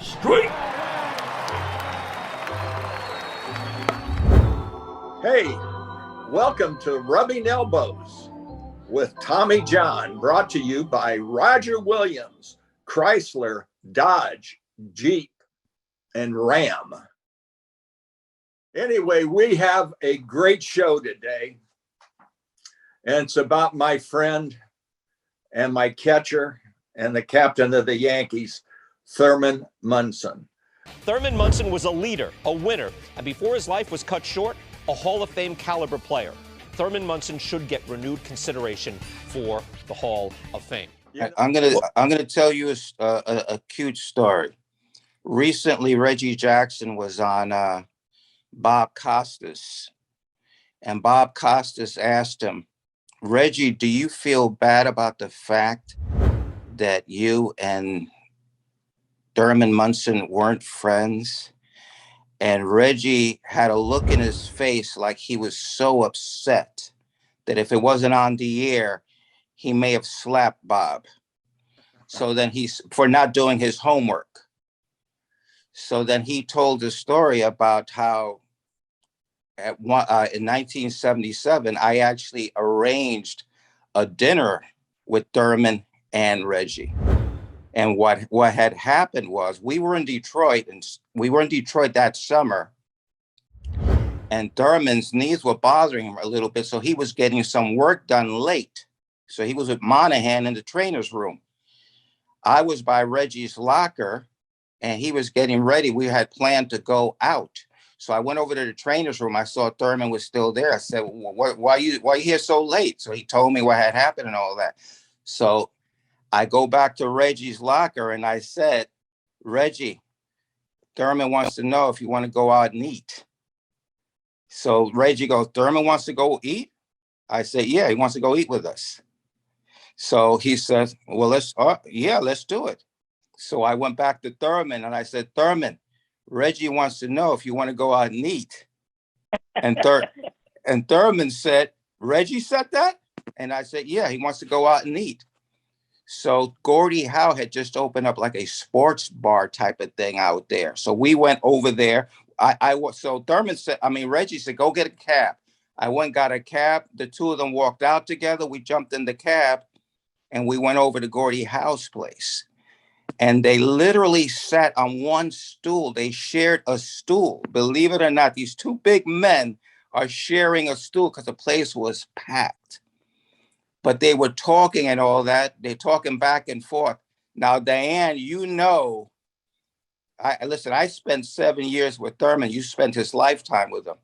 Straight. Hey, welcome to Rubbing Elbows with Tommy John, brought to you by Roger Williams, Chrysler, Dodge, Jeep, and Ram. Anyway, we have a great show today, and it's about my friend and my catcher and the captain of the Yankees, Thurman Munson. Thurman Munson was a leader, a winner, and before his life was cut short, a Hall of Fame caliber player. Thurman Munson should get renewed consideration for the Hall of Fame. I'm gonna tell you a cute story. Recently, Reggie Jackson was on Bob Costas, and Bob Costas asked him, "Reggie, do you feel bad about the fact that you and Thurman Munson weren't friends?" And Reggie had a look in his face like he was so upset that if it wasn't on the air, he may have slapped Bob. So then for not doing his homework. So then he told the story about how in 1977, I actually arranged a dinner with Thurman and Reggie. And what had happened was we were in Detroit that summer, and Thurman's knees were bothering him a little bit. So he was getting some work done late. So he was with Monahan in the trainer's room. I was by Reggie's locker and he was getting ready. We had planned to go out. So I went over to the trainer's room. I saw Thurman was still there. I said, well, why are you here so late? So he told me what had happened and all that. So I go back to Reggie's locker and I said, "Reggie, Thurman wants to know if you want to go out and eat." So Reggie goes, "Thurman wants to go eat?" I said, "Yeah, he wants to go eat with us." So he says, "Well, let's do it." So I went back to Thurman and I said, "Thurman, Reggie wants to know if you want to go out and eat." And Thurman said, "Reggie said that?" And I said, "Yeah, he wants to go out and eat." So Gordie Howe had just opened up like a sports bar type of thing out there. So we went over there. So Reggie said, "Go get a cab." I went and got a cab. The two of them walked out together. We jumped in the cab and we went over to Gordie Howe's place. And they literally sat on one stool. They shared a stool. Believe it or not, these two big men are sharing a stool because the place was packed. But they were talking and all that. They're talking back and forth. Now, Diane, I spent 7 years with Thurman. You spent his lifetime with him.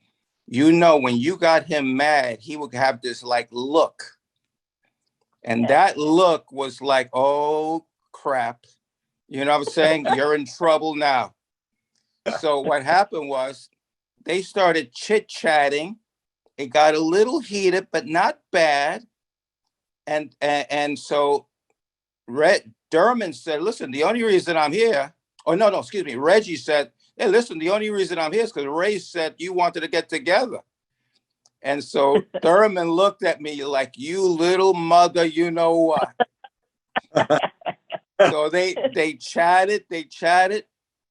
You know, when you got him mad, he would have this like look. And that look was like, "Oh, crap." You know what I'm saying? You're in trouble now. So what happened was they started chit-chatting. It got a little heated, but not bad. And so Thurman said, "Listen, the only reason I'm here," Reggie said, "Hey, listen, the only reason I'm here is because Ray said you wanted to get together." And so Thurman looked at me like, "You little mother, you know what?" So they chatted.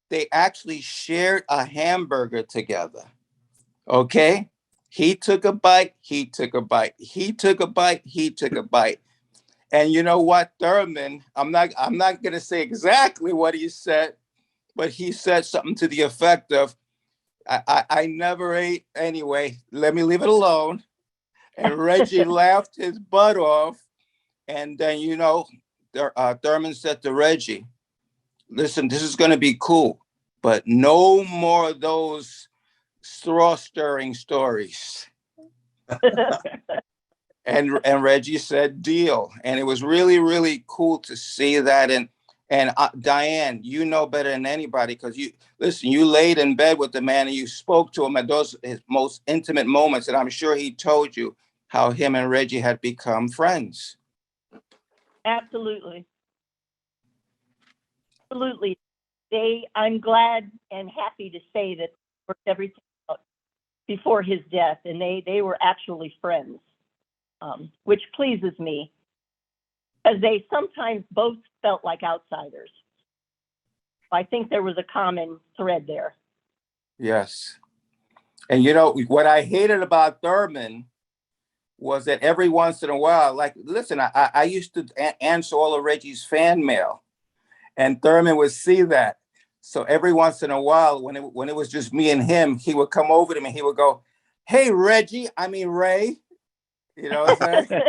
They actually shared a hamburger together. Okay. He took a bite. He took a bite. He took a bite. He took a bite. And you know what, Thurman, I'm not going to say exactly what he said, but he said something to the effect of, I never ate anyway. Let me leave it alone. And Reggie laughed his butt off. And then, Thurman said to Reggie, "Listen, this is going to be cool, but no more of those straw stirring stories." And Reggie said, "Deal." And it was really, really cool to see that. And Diane, you know better than anybody because you laid in bed with the man and you spoke to him at his most intimate moments. And I'm sure he told you how him and Reggie had become friends. Absolutely. Absolutely. I'm glad and happy to say that worked everything out before his death, and they were actually friends, which pleases me, as they sometimes both felt like outsiders. I think there was a common thread there. Yes. And you know, what I hated about Thurman was that every once in a while, like, listen, I used to answer all of Reggie's fan mail, and Thurman would see that. So every once in a while, when it was just me and him, he would come over to me and he would go, "Hey, Reggie, I mean, Ray," you know what I'm saying?